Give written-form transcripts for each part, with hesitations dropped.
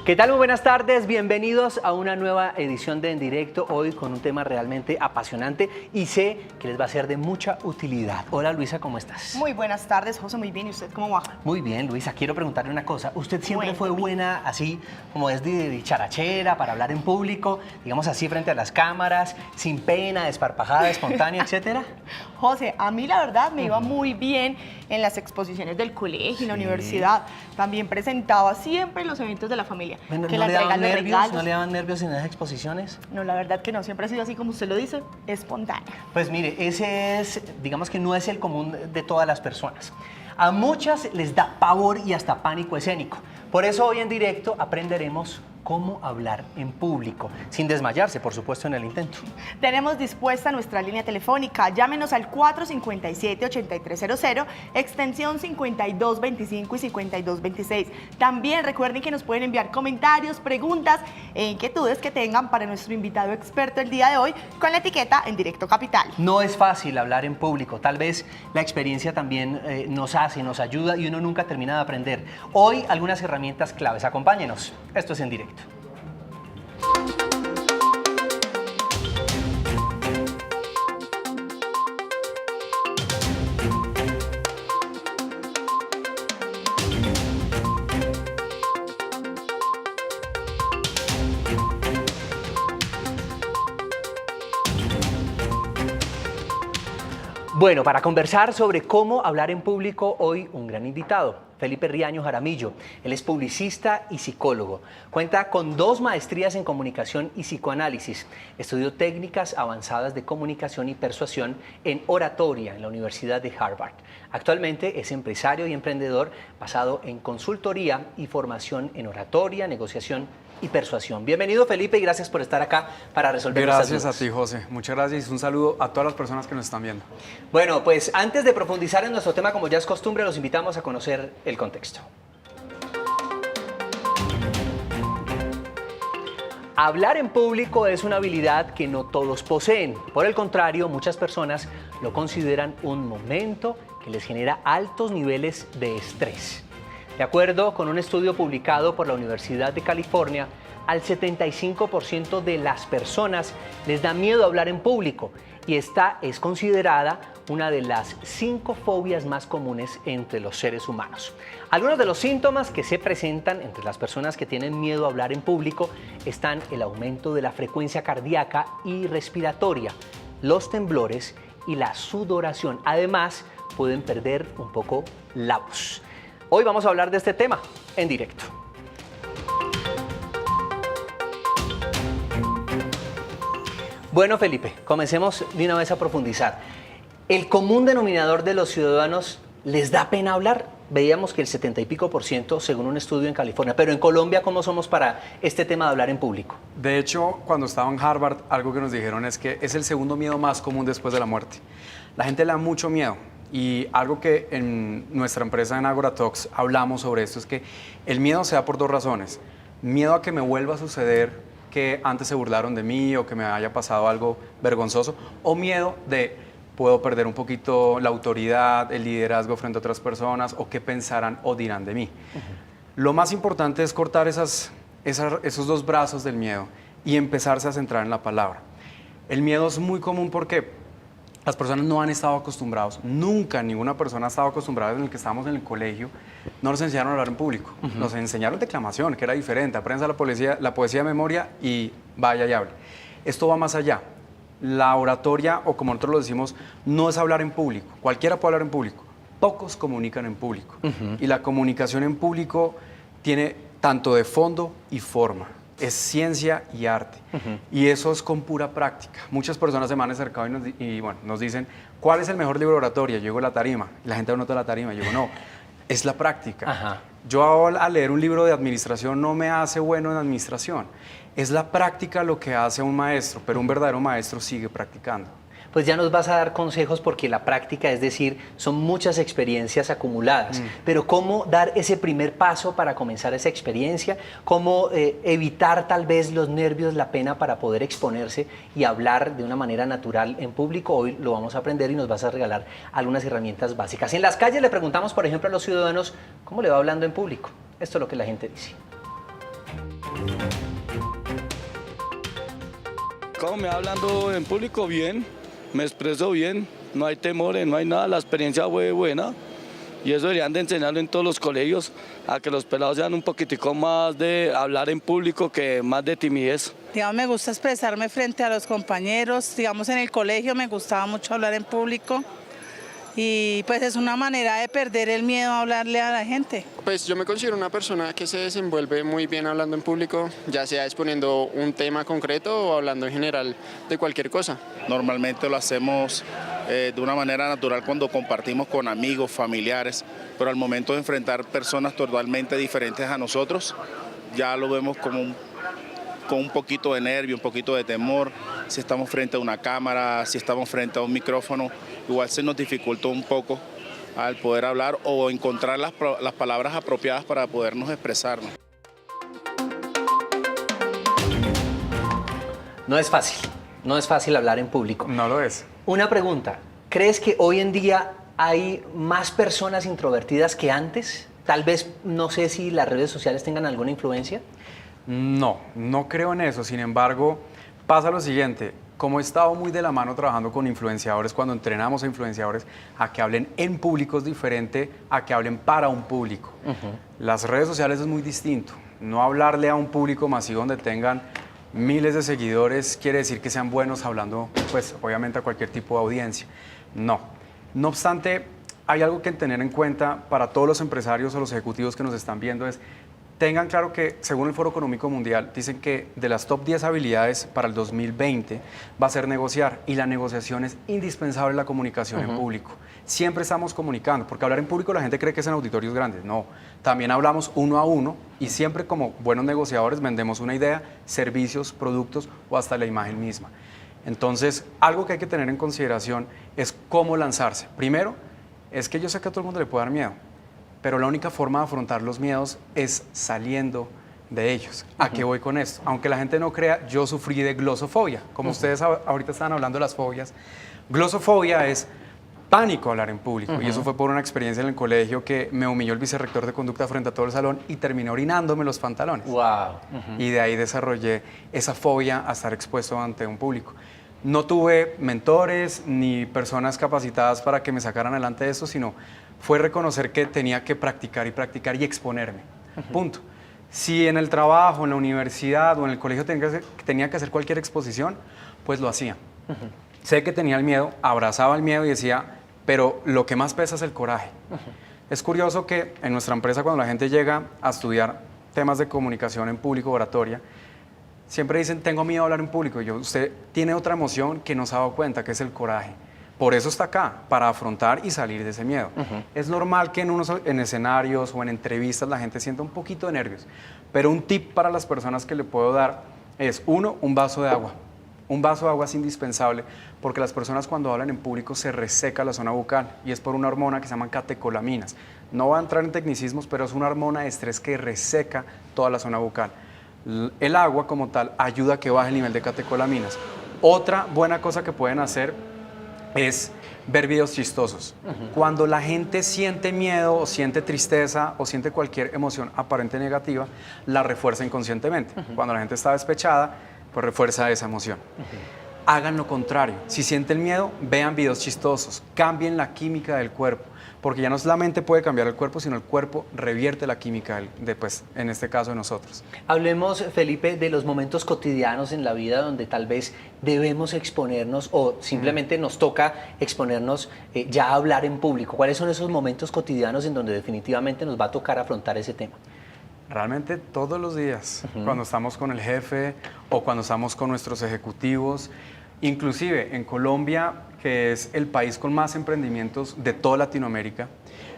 ¿Qué tal? Muy buenas tardes, bienvenidos a una nueva edición de En Directo, hoy con un tema realmente apasionante y sé que les va a ser de mucha utilidad. Hola Luisa, ¿cómo estás? Muy buenas tardes, José, muy bien, ¿y usted cómo va? Muy bien, Luisa, quiero preguntarle una cosa, ¿usted siempre fue buena así como es de dicharachera para hablar en público, digamos así frente a las cámaras, sin pena, desparpajada, espontánea, etcétera? José, a mí la verdad me iba muy bien en las exposiciones del colegio, en la universidad, también presentaba siempre los eventos de la familia. Bueno, que ¿no le daban entrega de nervios? regalos. ¿No le daban nervios en esas exposiciones? No, la verdad que no, siempre ha sido así como usted lo dice, espontánea. Pues mire, ese es, digamos que no es el común de todas las personas. A muchas les da pavor y hasta pánico escénico. Por eso hoy en directo aprenderemos cómo hablar en público, sin desmayarse, por supuesto, en el intento. Tenemos dispuesta nuestra línea telefónica. Llámenos al 457-8300, extensión 5225 y 5226. También recuerden que nos pueden enviar comentarios, preguntas e inquietudes que tengan para nuestro invitado experto el día de hoy con la etiqueta En Directo Capital. No es fácil hablar en público. Tal vez la experiencia también nos ayuda y uno nunca termina de aprender. Hoy algunas herramientas claves. Acompáñenos. Esto es En Directo. Bueno, para conversar sobre cómo hablar en público, hoy un gran invitado, Felipe Riaño Jaramillo. Él es publicista y psicólogo. Cuenta con 2 maestrías en comunicación y psicoanálisis. Estudió técnicas avanzadas de comunicación y persuasión en oratoria en la Universidad de Harvard. Actualmente es empresario y emprendedor basado en consultoría y formación en oratoria, negociación y persuasión. Bienvenido, Felipe, y gracias por estar acá para resolver estas dudas. Gracias a ti, José. Muchas gracias y un saludo a todas las personas que nos están viendo. Bueno, pues antes de profundizar en nuestro tema, como ya es costumbre, los invitamos a conocer el contexto. Hablar en público es una habilidad que no todos poseen. Por el contrario, muchas personas lo consideran un momento que les genera altos niveles de estrés. De acuerdo con un estudio publicado por la Universidad de California, al 75% de las personas les da miedo hablar en público y esta es considerada una de las 5 fobias más comunes entre los seres humanos. Algunos de los síntomas que se presentan entre las personas que tienen miedo a hablar en público están el aumento de la frecuencia cardíaca y respiratoria, los temblores y la sudoración. Además, pueden perder un poco la voz. Hoy vamos a hablar de este tema en directo. Bueno, Felipe, comencemos de una vez a profundizar. ¿El común denominador de los ciudadanos les da pena hablar? Veíamos que el 70 y pico % según un estudio en California, pero en Colombia, ¿cómo somos para este tema de hablar en público? De hecho, cuando estaba en Harvard, algo que nos dijeron es que es el segundo miedo más común después de la muerte. La gente le da mucho miedo. Y algo que en nuestra empresa en Agora Talks hablamos sobre esto es que el miedo se da por 2 razones. Miedo a que me vuelva a suceder que antes se burlaron de mí o que me haya pasado algo vergonzoso, o miedo de puedo perder un poquito la autoridad, el liderazgo frente a otras personas o qué pensarán o dirán de mí. Lo más importante es cortar esos 2 brazos del miedo y empezarse a centrar en la palabra. El miedo es muy común porque las personas no han estado acostumbrados, nunca ninguna persona ha estado acostumbrada en el que estábamos en el colegio, no nos enseñaron a hablar en público, nos enseñaron declamación, que era diferente, aprendes la poesía de memoria y vaya y hable. Esto va más allá, la oratoria, o como nosotros lo decimos, no es hablar en público, cualquiera puede hablar en público, pocos comunican en público, y la comunicación en público tiene tanto de fondo y forma. Es ciencia y arte. Y eso es con pura práctica. Muchas personas se me han acercado y nos dicen, ¿cuál es el mejor libro de oratoria? Yo digo, la tarima. Y la gente anota la tarima. Yo digo, no, es la práctica. Yo al leer un libro de administración no me hace bueno en administración. Es la práctica lo que hace a un maestro, pero un verdadero maestro sigue practicando. Pues ya nos vas a dar consejos porque la práctica, es decir, son muchas experiencias acumuladas. Pero ¿cómo dar ese primer paso para comenzar esa experiencia? ¿Cómo evitar tal vez los nervios, la pena para poder exponerse y hablar de una manera natural en público? Hoy lo vamos a aprender y nos vas a regalar algunas herramientas básicas. En las calles le preguntamos, por ejemplo, a los ciudadanos, ¿cómo le va hablando en público? Esto es lo que la gente dice. ¿Cómo me va hablando en público? Bien, me expreso bien, no hay temores, no hay nada, la experiencia fue buena y eso deberían de enseñarlo en todos los colegios, a que los pelados sean un poquitico más de hablar en público que más de timidez. Digamos, me gusta expresarme frente a los compañeros, digamos en el colegio me gustaba mucho hablar en público y pues es una manera de perder el miedo a hablarle a la gente. Pues yo me considero una persona que se desenvuelve muy bien hablando en público, ya sea exponiendo un tema concreto o hablando en general de cualquier cosa. Normalmente lo hacemos de una manera natural cuando compartimos con amigos, familiares, pero al momento de enfrentar personas totalmente diferentes a nosotros, ya lo vemos como con un poquito de nervio, un poquito de temor. Si estamos frente a una cámara, si estamos frente a un micrófono, igual se nos dificulta un poco al poder hablar o encontrar las palabras apropiadas para podernos expresarnos. No es fácil hablar en público. No lo es. Una pregunta, ¿crees que hoy en día hay más personas introvertidas que antes? Tal vez, no sé si las redes sociales tengan alguna influencia. No, no creo en eso. Sin embargo, pasa lo siguiente. Como he estado muy de la mano trabajando con influenciadores, cuando entrenamos a influenciadores a que hablen en público es diferente a que hablen para un público. Las redes sociales es muy distinto. No hablarle a un público masivo donde tengan miles de seguidores quiere decir que sean buenos hablando, pues, obviamente a cualquier tipo de audiencia. No. No obstante, hay algo que tener en cuenta para todos los empresarios o los ejecutivos que nos están viendo es tengan claro que, según el Foro Económico Mundial, dicen que de las top 10 habilidades para el 2020 va a ser negociar, y la negociación es indispensable en la comunicación en público. Siempre estamos comunicando, porque hablar en público la gente cree que es en auditorios grandes. No, también hablamos uno a uno y siempre como buenos negociadores vendemos una idea, servicios, productos o hasta la imagen misma. Entonces, algo que hay que tener en consideración es cómo lanzarse. Primero, es que yo sé que a todo el mundo le puede dar miedo, pero la única forma de afrontar los miedos es saliendo de ellos. ¿A qué voy con esto? Aunque la gente no crea, yo sufrí de glosofobia. Como ustedes ahorita estaban hablando de las fobias, glosofobia es pánico a hablar en público. Y eso fue por una experiencia en el colegio que me humilló el vicerrector de conducta frente a todo el salón y terminé orinándome los pantalones. Wow. Y de ahí desarrollé esa fobia a estar expuesto ante un público. No tuve mentores ni personas capacitadas para que me sacaran adelante de eso, sino fue reconocer que tenía que practicar y exponerme. Punto. Si en el trabajo, en la universidad o en el colegio tenía que hacer cualquier exposición, pues lo hacía. Sé que tenía el miedo, abrazaba el miedo y decía, pero lo que más pesa es el coraje. Es curioso que en nuestra empresa, cuando la gente llega a estudiar temas de comunicación en público, oratoria, siempre dicen, tengo miedo a hablar en público. Y yo, usted tiene otra emoción que no se ha dado cuenta, que es el coraje. Por eso está acá, para afrontar y salir de ese miedo. Es normal que en escenarios o en entrevistas la gente sienta un poquito de nervios, pero un tip para las personas que le puedo dar es, uno, un vaso de agua. Un vaso de agua es indispensable porque las personas cuando hablan en público se reseca la zona bucal y es por una hormona que se llama catecolaminas. No voy a entrar en tecnicismos, pero es una hormona de estrés que reseca toda la zona bucal. El agua como tal ayuda a que baje el nivel de catecolaminas. Otra buena cosa que pueden hacer es ver videos chistosos. Cuando la gente siente miedo o siente tristeza o siente cualquier emoción aparente negativa, la refuerza inconscientemente. Cuando la gente está despechada, pues refuerza esa emoción. Hagan lo contrario. Si sienten miedo, vean videos chistosos, cambien la química del cuerpo, porque ya no es la mente puede cambiar el cuerpo, sino el cuerpo revierte la química de, pues, en este caso de nosotros. Hablemos, Felipe, de los momentos cotidianos en la vida donde tal vez debemos exponernos o simplemente nos toca exponernos ya a hablar en público. ¿Cuáles son esos momentos cotidianos en donde definitivamente nos va a tocar afrontar ese tema? Realmente todos los días, cuando estamos con el jefe o cuando estamos con nuestros ejecutivos, inclusive en Colombia, que es el país con más emprendimientos de toda Latinoamérica,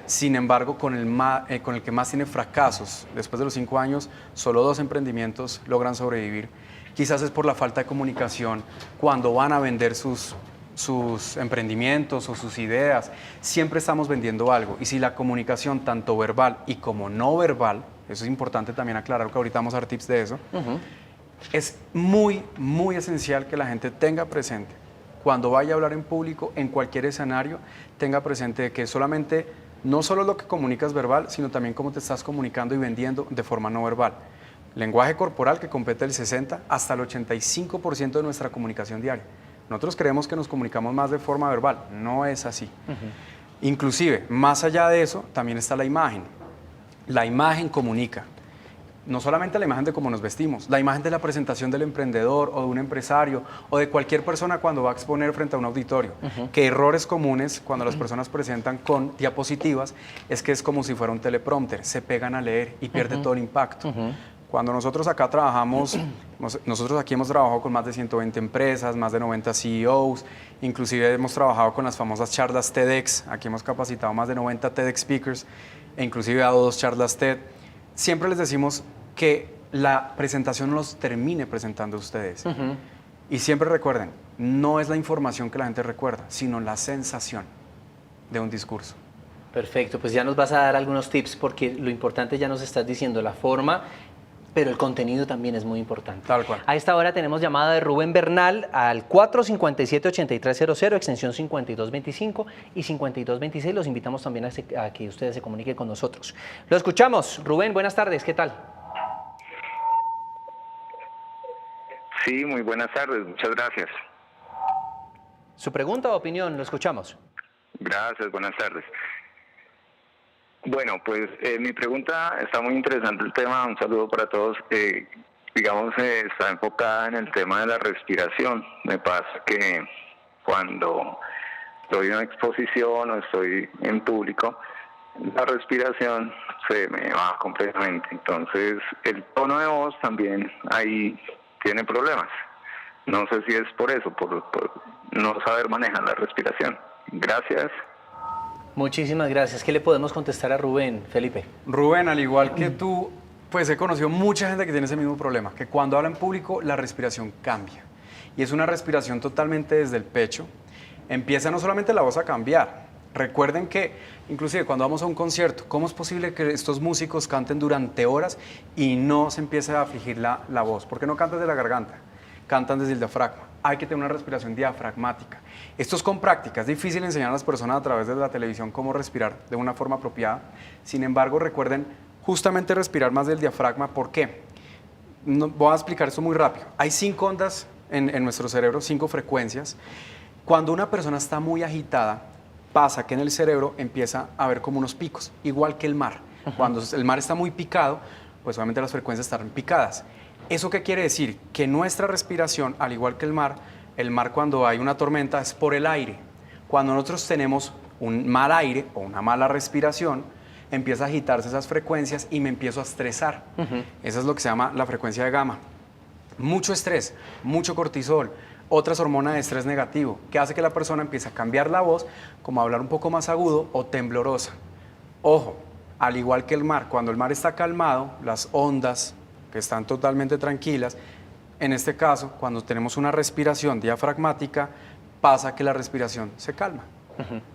sin embargo, con el que más tiene fracasos. Después de los 5 años, solo 2 emprendimientos logran sobrevivir. Quizás es por la falta de comunicación cuando van a vender sus emprendimientos o sus ideas. Siempre estamos vendiendo algo y si la comunicación tanto verbal y como no verbal, eso es importante también aclarar, que ahorita vamos a dar tips de eso, es muy, muy esencial que la gente tenga presente cuando vaya a hablar en público, en cualquier escenario, tenga presente que solamente, no solo lo que comunicas verbal, sino también cómo te estás comunicando y vendiendo de forma no verbal. Lenguaje corporal que compete el 60 hasta el 85% de nuestra comunicación diaria. Nosotros creemos que nos comunicamos más de forma verbal, no es así. Inclusive, más allá de eso, también está la imagen. La imagen comunica. No solamente la imagen de cómo nos vestimos, la imagen de la presentación del emprendedor o de un empresario o de cualquier persona cuando va a exponer frente a un auditorio. Que errores comunes cuando las personas presentan con diapositivas es que es como si fuera un teleprompter, se pegan a leer y pierde todo el impacto. Cuando nosotros acá trabajamos, nosotros aquí hemos trabajado con más de 120 empresas, más de 90 CEOs, inclusive hemos trabajado con las famosas charlas TEDx, aquí hemos capacitado más de 90 TEDx speakers e inclusive dado 2 charlas TED. Siempre les decimos que la presentación no los termine presentando a ustedes. Y siempre recuerden, no es la información que la gente recuerda, sino la sensación de un discurso. Perfecto, pues ya nos vas a dar algunos tips porque lo importante ya nos estás diciendo, la forma, pero el contenido también es muy importante. Tal cual. A esta hora tenemos llamada de Rubén Bernal al 457-8300, extensión 5225 y 5226. Los invitamos también a que ustedes se comuniquen con nosotros. Lo escuchamos. Rubén, buenas tardes, ¿qué tal? Sí, muy buenas tardes, muchas gracias. ¿Su pregunta o opinión? Lo escuchamos. Gracias, buenas tardes. Bueno, pues mi pregunta está muy interesante el tema, un saludo para todos. Está enfocada en el tema de la respiración. Me pasa que cuando estoy en una exposición o estoy en público, la respiración se me va completamente. Entonces, el tono de voz también ahí tiene problemas. No sé si es por eso, por no saber manejar la respiración. Gracias. Muchísimas gracias. ¿Qué le podemos contestar a Rubén, Felipe? Rubén, al igual que tú, pues he conocido mucha gente que tiene ese mismo problema, que cuando habla en público la respiración cambia. Y es una respiración totalmente desde el pecho. Empieza no solamente la voz a cambiar. Recuerden que, inclusive cuando vamos a un concierto, ¿cómo es posible que estos músicos canten durante horas y no se empiece a afligir la voz? ¿Por qué no cantan desde la garganta? Cantan desde el diafragma. Hay que tener una respiración diafragmática. Esto es con práctica, es difícil enseñar a las personas a través de la televisión cómo respirar de una forma apropiada. Sin embargo, recuerden justamente respirar más del diafragma. ¿Por qué? Voy a explicar esto muy rápido. Hay 5 ondas en nuestro cerebro, 5 frecuencias. Cuando una persona está muy agitada, pasa que en el cerebro empieza a haber como unos picos, igual que el mar. Cuando el mar está muy picado, pues obviamente las frecuencias estarán picadas. ¿Eso qué quiere decir? Que nuestra respiración, al igual que el mar cuando hay una tormenta es por el aire. Cuando nosotros tenemos un mal aire o una mala respiración, empieza a agitarse esas frecuencias y me empiezo a estresar. Eso es lo que se llama la frecuencia de gamma. Mucho estrés, mucho cortisol, otras hormonas de estrés negativo, que hace que la persona empiece a cambiar la voz, como a hablar un poco más agudo o temblorosa. Ojo, al igual que el mar, cuando el mar está calmado, las ondas que están totalmente tranquilas, en este caso, cuando tenemos una respiración diafragmática, pasa que la respiración se calma.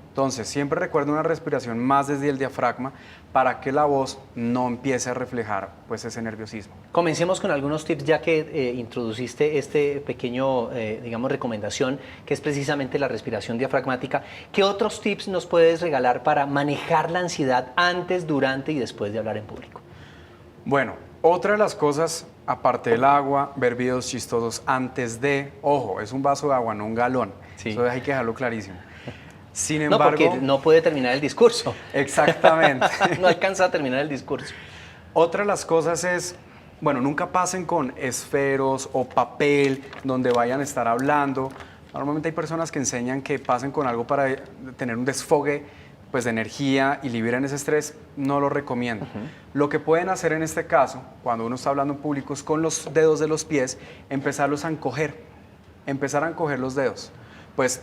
Entonces, siempre recuerden una respiración más desde el diafragma para que la voz no empiece a reflejar pues, ese nerviosismo. Comencemos con algunos tips ya que introduciste este pequeño, digamos, recomendación que es precisamente la respiración diafragmática. ¿Qué otros tips nos puedes regalar para manejar la ansiedad antes, durante y después de hablar en público? Bueno, otra de las cosas, aparte del agua, ver videos chistosos antes de, ojo, es un vaso de agua, no un galón. Sí. Eso hay que dejarlo clarísimo. Sin embargo, no, porque no puede terminar el discurso. Exactamente. No alcanza a terminar el discurso. Otra de las cosas es, bueno, nunca pasen con esferos o papel donde vayan a estar hablando. Normalmente hay personas que enseñan que pasen con algo para tener un desfogue pues, de energía y liberen ese estrés. No lo recomiendo. Lo que pueden hacer en este caso, cuando uno está hablando en público, es con los dedos de los pies, empezarlos a encoger. Empezar a encoger los dedos. Pues,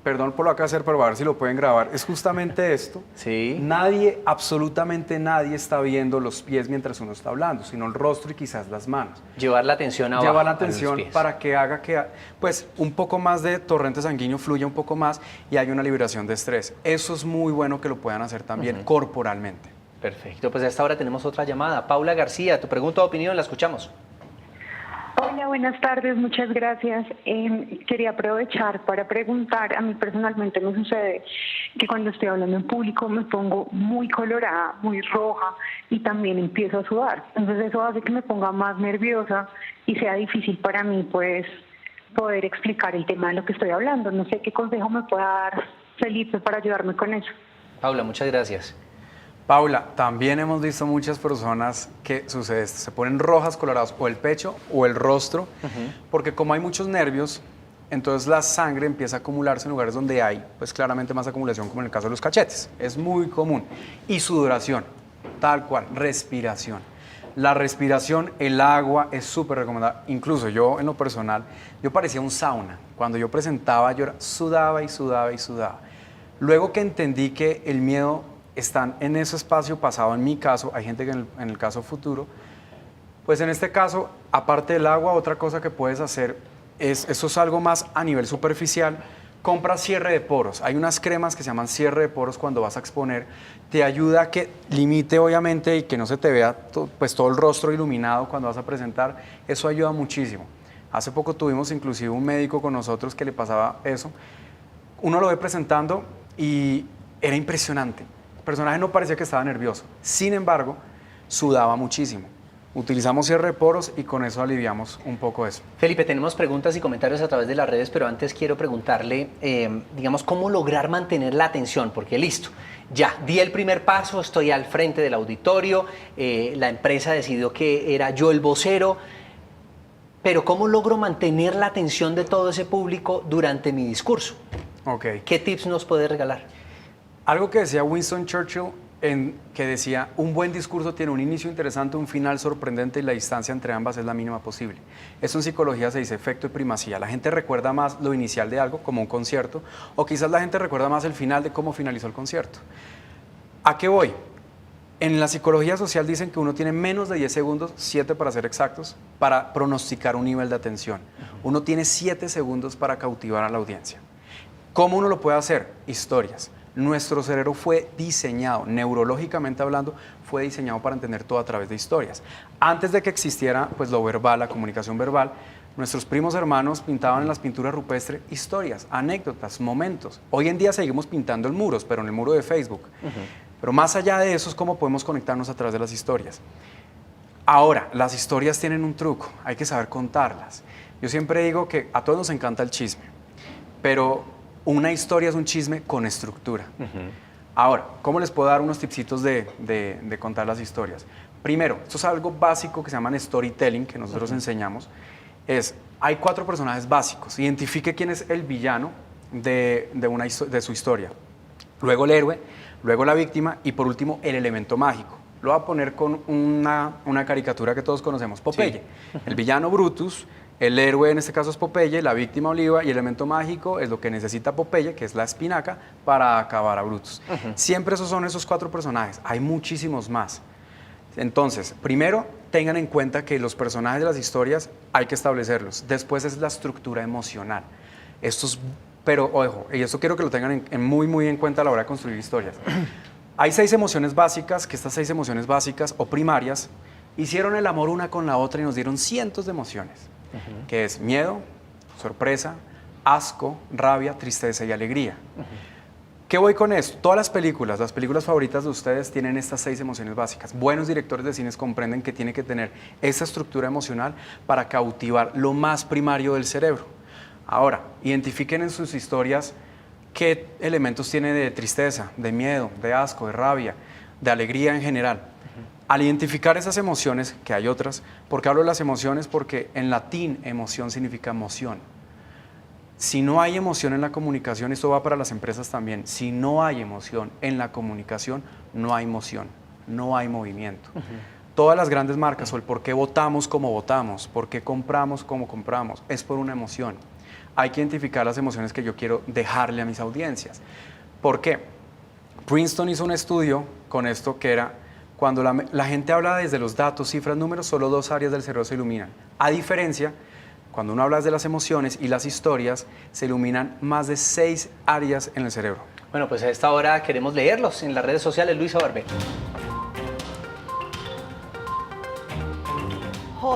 perdón por lo que hacer, pero a ver si lo pueden grabar. Es justamente esto. Sí. Nadie, absolutamente nadie está viendo los pies mientras uno está hablando, sino el rostro y quizás las manos. Llevar la atención abajo. Llevar la atención para que haga que pues, un poco más de torrente sanguíneo fluya un poco más y haya una liberación de estrés. Eso es muy bueno que lo puedan hacer también corporalmente. Perfecto, pues a esta hora tenemos otra llamada. Paula García, tu pregunta o opinión, la escuchamos. Hola, buenas tardes, muchas gracias. Quería aprovechar para preguntar, a mí personalmente me sucede que cuando estoy hablando en público me pongo muy colorada, muy roja y también empiezo a sudar. Entonces eso hace que me ponga más nerviosa y sea difícil para mí pues poder explicar el tema de lo que estoy hablando. No sé qué consejo me pueda dar Felipe para ayudarme con eso. Paula, muchas gracias. Paula, también hemos visto muchas personas que sucede esto, se ponen rojas, coloradas, o el pecho o el rostro, porque como hay muchos nervios, entonces la sangre empieza a acumularse en lugares donde hay, pues claramente más acumulación, como en el caso de los cachetes. Es muy común. Y sudoración, tal cual, respiración. La respiración, el agua es súper recomendada. Incluso yo, en lo personal, yo parecía un sauna. Cuando yo presentaba, yo sudaba y sudaba y sudaba. Luego que entendí que el miedo están en ese espacio pasado, en mi caso, hay gente que en el caso futuro, pues en este caso, aparte del agua, otra cosa que puedes hacer, eso es algo más a nivel superficial, compra cierre de poros. Hay unas cremas que se llaman cierre de poros cuando vas a exponer, te ayuda a que limite obviamente y que no se te vea pues todo el rostro iluminado cuando vas a presentar, eso ayuda muchísimo. Hace poco tuvimos inclusive un médico con nosotros que le pasaba eso, uno lo ve presentando y era impresionante. El personaje no parecía que estaba nervioso, sin embargo, sudaba muchísimo. Utilizamos cierre de poros y con eso aliviamos un poco eso. Felipe, tenemos preguntas y comentarios a través de las redes, pero antes quiero preguntarle, digamos, cómo lograr mantener la atención, porque listo, ya di el primer paso, estoy al frente del auditorio, la empresa decidió que era yo el vocero, pero ¿cómo logro mantener la atención de todo ese público durante mi discurso? Okay. ¿Qué tips nos puede regalar? Algo que decía Winston Churchill, que decía, un buen discurso tiene un inicio interesante, un final sorprendente y la distancia entre ambas es la mínima posible. Eso en psicología se dice efecto de primacía. La gente recuerda más lo inicial de algo, como un concierto, o quizás la gente recuerda más el final de cómo finalizó el concierto. ¿A qué voy? En la psicología social dicen que uno tiene menos de 10 segundos, 7 para ser exactos, para pronosticar un nivel de atención. Uno tiene 7 segundos para cautivar a la audiencia. ¿Cómo uno lo puede hacer? Historias. Nuestro cerebro fue diseñado, neurológicamente hablando, fue diseñado para entender todo a través de historias. Antes de que existiera pues, lo verbal, la comunicación verbal, nuestros primos hermanos pintaban en las pinturas rupestres historias, anécdotas, momentos. Hoy en día seguimos pintando en muros, pero en el muro de Facebook. Pero más allá de eso es cómo podemos conectarnos a través de las historias. Ahora, las historias tienen un truco, hay que saber contarlas. Yo siempre digo que a todos nos encanta el chisme, pero una historia es un chisme con estructura. Ahora, ¿cómo les puedo dar unos tipsitos de contar las historias? Primero, esto es algo básico que se llama storytelling, que nosotros enseñamos. Hay 4 personajes básicos. Identifique quién es el villano de su historia. Luego el héroe, luego la víctima y por último el elemento mágico. Lo voy a poner con una caricatura que todos conocemos, Popeye. Sí. El villano Brutus, el héroe en este caso es Popeye, la víctima Oliva y el elemento mágico es lo que necesita Popeye, que es la espinaca, para acabar a Brutus. Siempre son esos 4 personajes, hay muchísimos más. Entonces, primero, tengan en cuenta que los personajes de las historias hay que establecerlos. Después es la estructura emocional. Pero, ojo, y esto quiero que lo tengan muy en cuenta a la hora de construir historias. Hay 6 emociones básicas, que estas 6 emociones básicas o primarias hicieron el amor una con la otra y nos dieron cientos de emociones, que es miedo, sorpresa, asco, rabia, tristeza y alegría. ¿Qué voy con esto? Todas las películas favoritas de ustedes tienen estas 6 emociones básicas. Buenos directores de cines comprenden que tiene que tener esa estructura emocional para cautivar lo más primario del cerebro. Ahora, identifiquen en sus historias qué elementos tiene de tristeza, de miedo, de asco, de rabia, de alegría en general. Al identificar esas emociones, que hay otras, ¿por qué hablo de las emociones? Porque en latín emoción significa emoción. Si no hay emoción en la comunicación, esto va para las empresas también, si no hay emoción en la comunicación, no hay moción, no hay movimiento. Todas las grandes marcas, o el por qué votamos como votamos, por qué compramos como compramos, es por una emoción. Hay que identificar las emociones que yo quiero dejarle a mis audiencias. ¿Por qué? Princeton hizo un estudio con esto que era, cuando la gente habla desde los datos, cifras, números, solo 2 áreas del cerebro se iluminan. A diferencia, cuando uno habla de las emociones y las historias, se iluminan más de 6 áreas en el cerebro. Bueno, pues a esta hora queremos leerlos en las redes sociales. Luisa Barbero.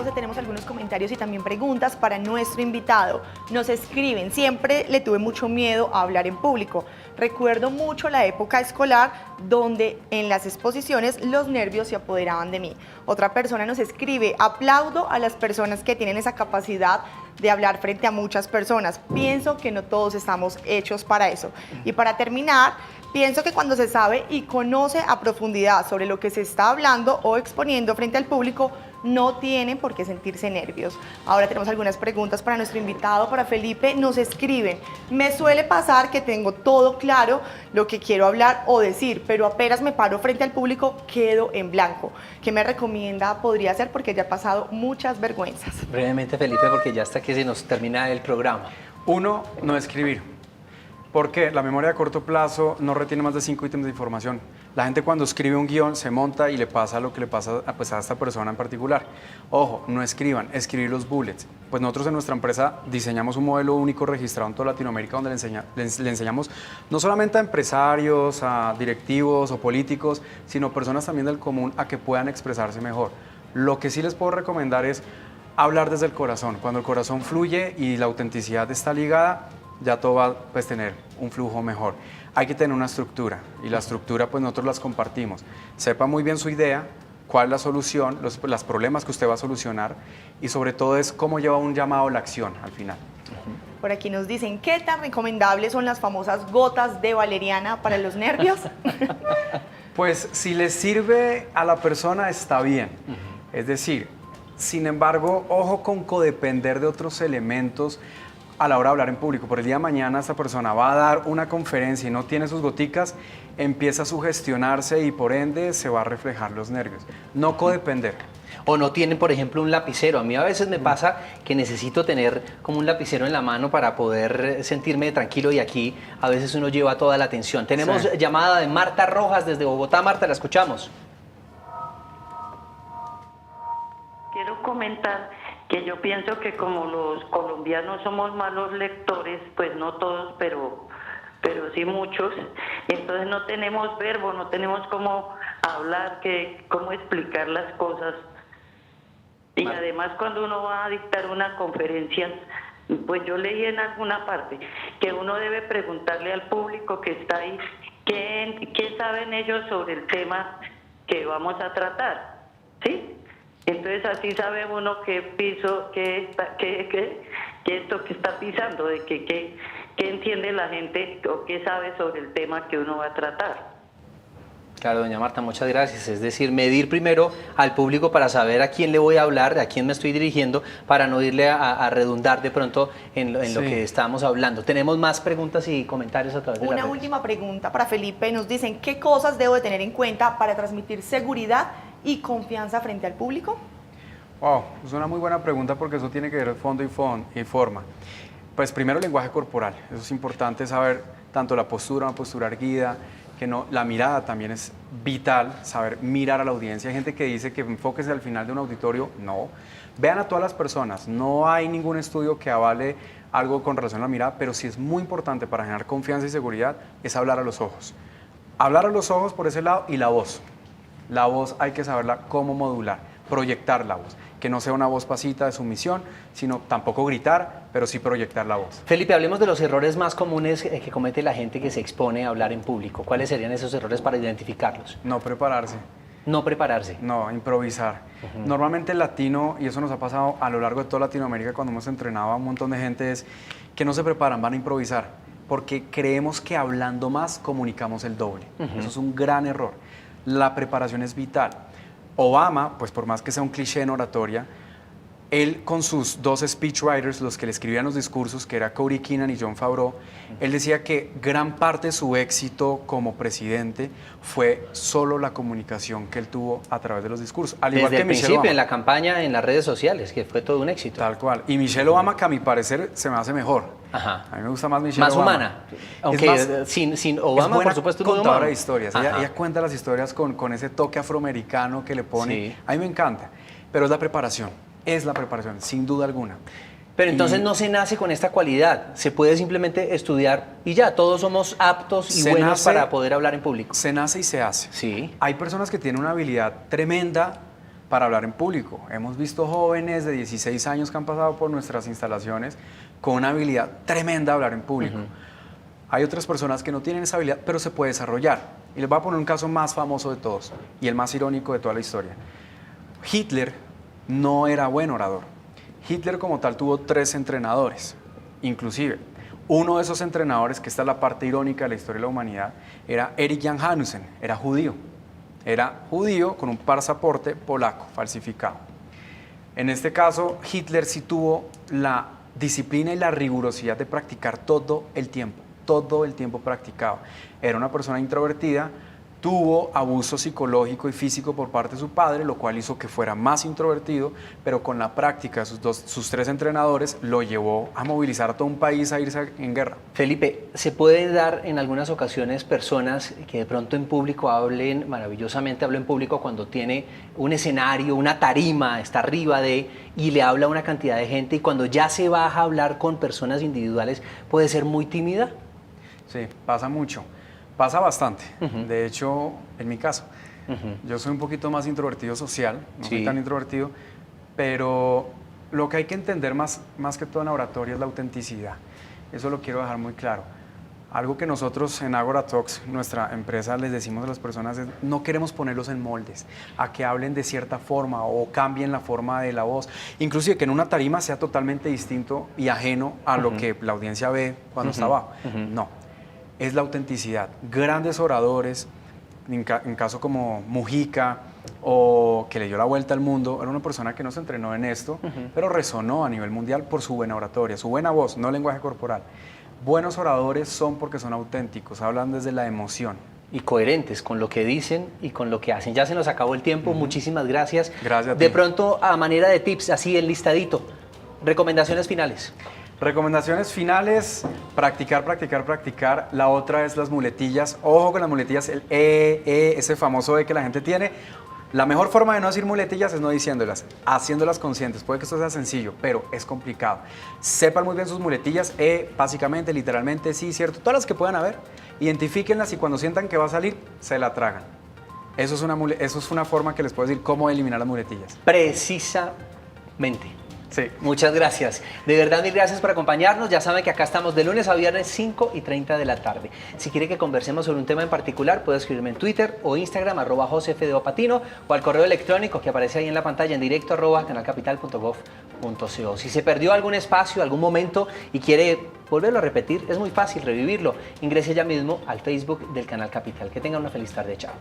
pausa tenemos algunos comentarios y también preguntas para nuestro invitado. Nos escriben, siempre le tuve mucho miedo a hablar en público. Recuerdo mucho la época escolar donde en las exposiciones los nervios se apoderaban de mí. Otra persona nos escribe, aplaudo a las personas que tienen esa capacidad de hablar frente a muchas personas. Pienso que no todos estamos hechos para eso. Y para terminar, pienso que cuando se sabe y conoce a profundidad sobre lo que se está hablando o exponiendo frente al público, no tienen por qué sentirse nervios. Ahora tenemos algunas preguntas para nuestro invitado, para Felipe. Nos escriben, me suele pasar que tengo todo claro lo que quiero hablar o decir, pero apenas me paro frente al público quedo en blanco. ¿Qué me recomienda? Podría hacer porque ya he pasado muchas vergüenzas. Brevemente, Felipe, porque ya hasta que se nos termina el programa. Uno, no escribir. Porque la memoria a corto plazo no retiene más de 5 ítems de información. La gente cuando escribe un guión se monta y le pasa lo que le pasa a esta persona en particular. Ojo, no escriban, escribir los bullets. Pues nosotros en nuestra empresa diseñamos un modelo único registrado en toda Latinoamérica donde le enseñamos no solamente a empresarios, a directivos o políticos, sino personas también del común a que puedan expresarse mejor. Lo que sí les puedo recomendar es hablar desde el corazón. Cuando el corazón fluye y la autenticidad está ligada, ya todo va a tener un flujo mejor. Hay que tener una estructura y la estructura pues nosotros las compartimos. Sepa muy bien su idea, cuál es la solución, los problemas que usted va a solucionar y sobre todo es cómo lleva un llamado a la acción al final. Por aquí nos dicen, ¿qué tan recomendables son las famosas gotas de valeriana para los nervios? Pues si le sirve a la persona está bien. Es decir, sin embargo, ojo con codepender de otros elementos a la hora de hablar en público. Por el día de mañana esta persona va a dar una conferencia y no tiene sus goticas, empieza a sugestionarse y por ende se va a reflejar los nervios. No codepender. O no tienen, por ejemplo, un lapicero. A mí a veces me pasa que necesito tener como un lapicero en la mano para poder sentirme tranquilo y aquí a veces uno lleva toda la atención. Tenemos llamada de Marta Rojas desde Bogotá. Marta, la escuchamos. Quiero comentar que yo pienso que como los colombianos somos malos lectores, pues no todos, pero sí muchos, entonces no tenemos verbo, no tenemos cómo hablar, cómo explicar las cosas. Y además cuando uno va a dictar una conferencia, pues yo leí en alguna parte que uno debe preguntarle al público que está ahí qué saben ellos sobre el tema que vamos a tratar, ¿sí? Entonces así sabe uno qué piso, esto que está pisando, de qué entiende la gente o qué sabe sobre el tema que uno va a tratar. Claro, doña Marta, muchas gracias. Es decir, medir primero al público para saber a quién le voy a hablar, a quién me estoy dirigiendo, para no irle a redundar de pronto en lo que estábamos hablando. Tenemos más preguntas y comentarios a través de la Una última pregunta para Felipe. Nos dicen, ¿qué cosas debo de tener en cuenta para transmitir seguridad y confianza frente al público? Wow, es una muy buena pregunta porque eso tiene que ver fondo y forma. Pues primero el lenguaje corporal, eso es importante saber tanto la postura, una postura erguida, que no, la mirada también es vital, saber mirar a la audiencia. Hay gente que dice que enfóquese al final de un auditorio, no. Vean a todas las personas, no hay ningún estudio que avale algo con relación a la mirada, pero sí es muy importante para generar confianza y seguridad es hablar a los ojos. Hablar a los ojos por ese lado y la voz. La voz hay que saberla cómo modular, proyectar la voz. Que no sea una voz pasita de sumisión, sino tampoco gritar, pero sí proyectar la voz. Felipe, hablemos de los errores más comunes que comete la gente que se expone a hablar en público. ¿Cuáles serían esos errores para identificarlos? No prepararse. No prepararse. No, improvisar. Normalmente el latino, y eso nos ha pasado a lo largo de toda Latinoamérica cuando hemos entrenado a un montón de gente, es que no se preparan, van a improvisar, porque creemos que hablando más comunicamos el doble. Eso es un gran error. La preparación es vital. Obama, pues por más que sea un cliché en oratoria, él con sus dos speechwriters, los que le escribían los discursos, que era Cody Keenan y Jon Favreau, él decía que gran parte de su éxito como presidente fue solo la comunicación que él tuvo a través de los discursos. Al igual Desde que el Michelle principio, Obama. en la campaña, en las redes sociales, que fue todo un éxito. Tal cual. Y Michelle Obama, que a mi parecer se me hace mejor. Ajá. A mí me gusta más Michelle más Obama. humana. Aunque sin Obama, es buena por supuesto, contadora de historias. Ella cuenta las historias con ese toque afroamericano que le pone. Sí. A mí me encanta. Pero es la preparación, sin duda alguna. Pero entonces no se nace con esta cualidad, se puede simplemente estudiar y ya, todos somos aptos y buenos para poder hablar en público. Se nace y se hace. Sí. Hay personas que tienen una habilidad tremenda para hablar en público. Hemos visto jóvenes de 16 años que han pasado por nuestras instalaciones con una habilidad tremenda de hablar en público. Hay otras personas que no tienen esa habilidad, pero se puede desarrollar. Y les voy a poner un caso más famoso de todos y el más irónico de toda la historia. Hitler no era buen orador. Hitler como tal tuvo 3 entrenadores, inclusive. Uno de esos entrenadores, que esta es la parte irónica de la historia de la humanidad, era Erich Jan Hanussen, era judío. Era judío con un pasaporte polaco falsificado. En este caso, Hitler sí tuvo la disciplina y la rigurosidad de practicar todo el tiempo practicaba. Era una persona introvertida, tuvo abuso psicológico y físico por parte de su padre, lo cual hizo que fuera más introvertido, pero con la práctica de sus 3 entrenadores lo llevó a movilizar a todo un país a irse en guerra. Felipe, ¿se puede dar en algunas ocasiones personas que de pronto en público hablen maravillosamente, hablen en público cuando tiene un escenario, una tarima, está arriba y le habla a una cantidad de gente, y cuando ya se baja a hablar con personas individuales puede ser muy tímida? Sí, pasa mucho. Pasa bastante. De hecho, en mi caso, yo soy un poquito más introvertido social, no soy tan introvertido, pero lo que hay que entender más que todo en la oratoria es la autenticidad. Eso lo quiero dejar muy claro. Algo que nosotros en Agora Talks, nuestra empresa, les decimos a las personas es: no queremos ponerlos en moldes, a que hablen de cierta forma o cambien la forma de la voz, inclusive que en una tarima sea totalmente distinto y ajeno a lo que la audiencia ve cuando está abajo. No. Es la autenticidad. Grandes oradores, en caso como Mujica, o que le dio la vuelta al mundo, era una persona que no se entrenó en esto, pero resonó a nivel mundial por su buena oratoria, su buena voz, no lenguaje corporal. Buenos oradores son porque son auténticos, hablan desde la emoción. Y coherentes con lo que dicen y con lo que hacen. Ya se nos acabó el tiempo, muchísimas gracias. Gracias a ti. De pronto, a manera de tips, así el listadito, recomendaciones finales. Recomendaciones finales: practicar. La otra es las muletillas. Ojo con las muletillas, el ese famoso que la gente tiene. La mejor forma de no decir muletillas es no diciéndolas, haciéndolas conscientes. Puede que esto sea sencillo, pero es complicado. Sepan muy bien sus muletillas, básicamente, literalmente, sí, cierto, todas las que puedan haber. Identifíquenlas y cuando sientan que va a salir, se la tragan. Eso es una forma que les puedo decir cómo eliminar las muletillas. Precisamente. Sí. Muchas gracias. De verdad, mil gracias por acompañarnos. Ya saben que acá estamos de lunes a viernes, 5:30 de la tarde. Si quiere que conversemos sobre un tema en particular, puede escribirme en Twitter o Instagram, @josefdopatino, o al correo electrónico que aparece ahí en la pantalla, en directo, @canalcapital.gov.co. Si se perdió algún espacio, algún momento y quiere volverlo a repetir, es muy fácil revivirlo. Ingrese ya mismo al Facebook del Canal Capital. Que tengan una feliz tarde. Chao.